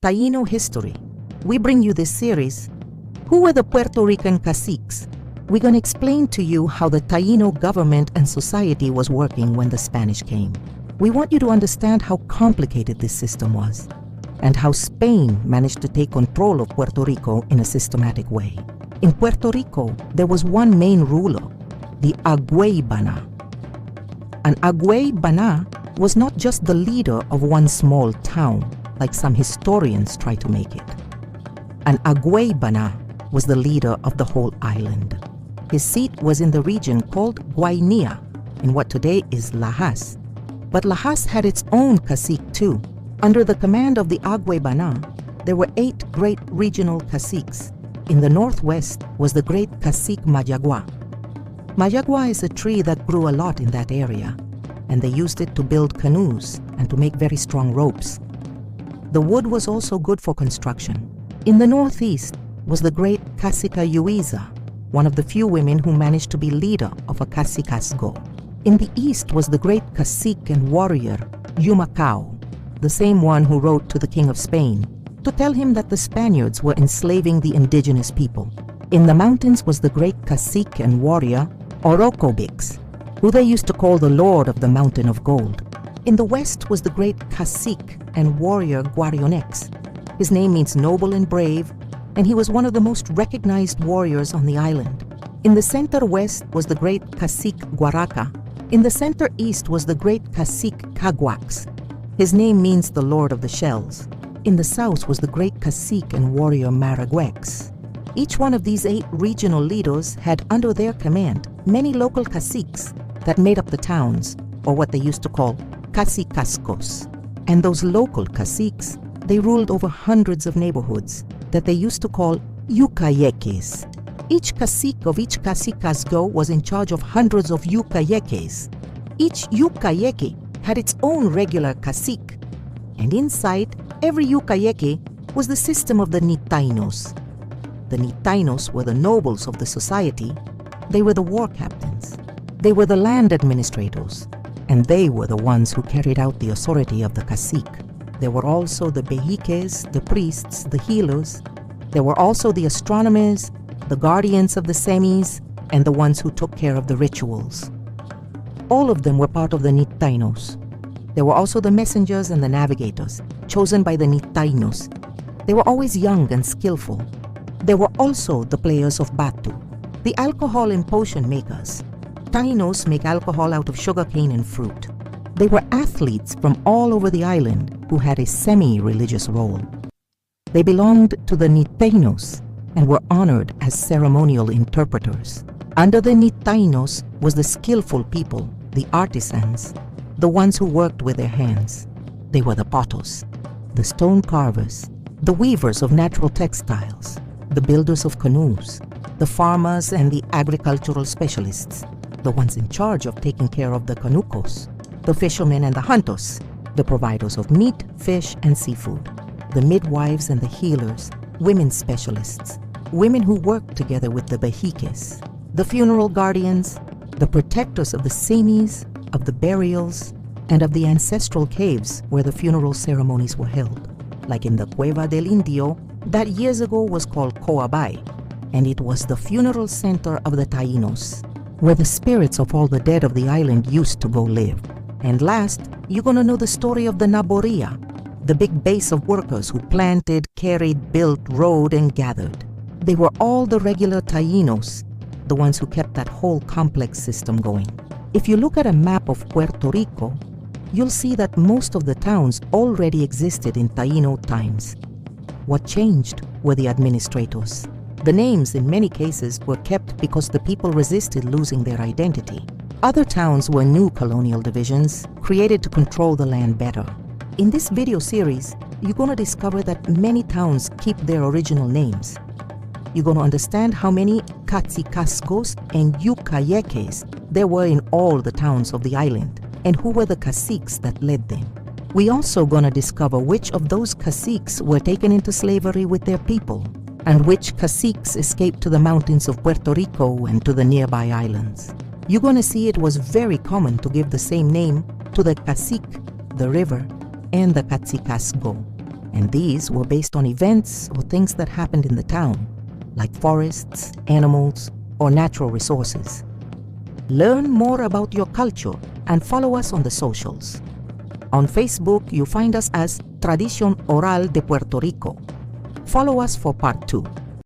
Taino History. We bring you this series. Who were the Puerto Rican caciques? We're going to explain to you how the Taino government and society was working when the Spanish came. We want you to understand how complicated this system was and how Spain managed to take control of Puerto Rico in a systematic way. In Puerto Rico, there was one main ruler, the Agüey Bana. An Agüey Bana was not just the leader of one small town, like some historians try to make it. An Agüey Bana was the leader of the whole island. His seat was in the region called Guainía, in what today is Lajas. But Lajas had its own cacique too. Under the command of the Agüey Bana, there were 8 great regional caciques. In the northwest was the great cacique Mayagua. Mayagua is a tree that grew a lot in that area, and they used it to build canoes and to make very strong ropes. The wood was also good for construction. In the northeast was the great Cacica Yuiza, one of the few women who managed to be leader of a cacicazgo. In the east was the great cacique and warrior Humacao, the same one who wrote to the King of Spain to tell him that the Spaniards were enslaving the indigenous people. In the mountains was the great cacique and warrior Orocobix, who they used to call the Lord of the Mountain of Gold. In the west was the great cacique and warrior Guarionex. His name means noble and brave, and he was one of the most recognized warriors on the island. In the center west was the great cacique Guaraca. In the center east was the great cacique Caguax. His name means the Lord of the Shells. In the south was the great cacique and warrior Maraguex. Each one of these 8 regional leaders had under their command many local caciques that made up the towns, or what they used to call cacicazgos. And those local caciques, they ruled over hundreds of neighborhoods that they used to call yucayeques. Each cacique of each cacicazgo was in charge of hundreds of yucayeques. Each yucayeque had its own regular cacique, and inside every yucayeque was the system of the nitainos. The nitainos were the nobles of the society. They were the war captains. They were the land administrators, and they were the ones who carried out the authority of the cacique. There were also the bejiques, the priests, the healers. There were also the astronomers, the guardians of the semis, and the ones who took care of the rituals. All of them were part of the nitainos. There were also the messengers and the navigators, chosen by the nitainos. They were always young and skillful. There were also the players of batu, the alcohol and potion makers. Tainos make alcohol out of sugarcane and fruit. They were athletes from all over the island who had a semi-religious role. They belonged to the nitainos and were honored as ceremonial interpreters. Under the nitainos was the skillful people, the artisans, the ones who worked with their hands. They were the potos, the stone carvers, the weavers of natural textiles, the builders of canoes, the farmers and the agricultural specialists, the ones in charge of taking care of the canucos, the fishermen and the hunters, the providers of meat, fish, and seafood, the midwives and the healers, women specialists, women who worked together with the bejiques, the funeral guardians, the protectors of the semis, of the burials, and of the ancestral caves where the funeral ceremonies were held, like in the Cueva del Indio that years ago was called Coabay, and it was the funeral center of the Tainos, where the spirits of all the dead of the island used to go live. And last, you're gonna know the story of the Naboria, the big base of workers who planted, carried, built, rode, and gathered. They were all the regular Tainos, the ones who kept that whole complex system going. If you look at a map of Puerto Rico, you'll see that most of the towns already existed in Taino times. What changed were the administrators. The names in many cases were kept because the people resisted losing their identity. Other towns were new colonial divisions created to control the land better. In this video series, you're going to discover that many towns keep their original names. You're going to understand how many cacicazgos and yucayeques there were in all the towns of the island, and who were the caciques that led them. We're also going to discover which of those caciques were taken into slavery with their people, and which caciques escaped to the mountains of Puerto Rico and to the nearby islands. You're going to see it was very common to give the same name to the cacique, the river, and the cacicazgo. and these were based on events or things that happened in the town, like forests, animals, or natural resources. Learn more about your culture and follow us on the socials. On Facebook, you find us as Tradicion Oral de Puerto Rico. Follow us for part 2.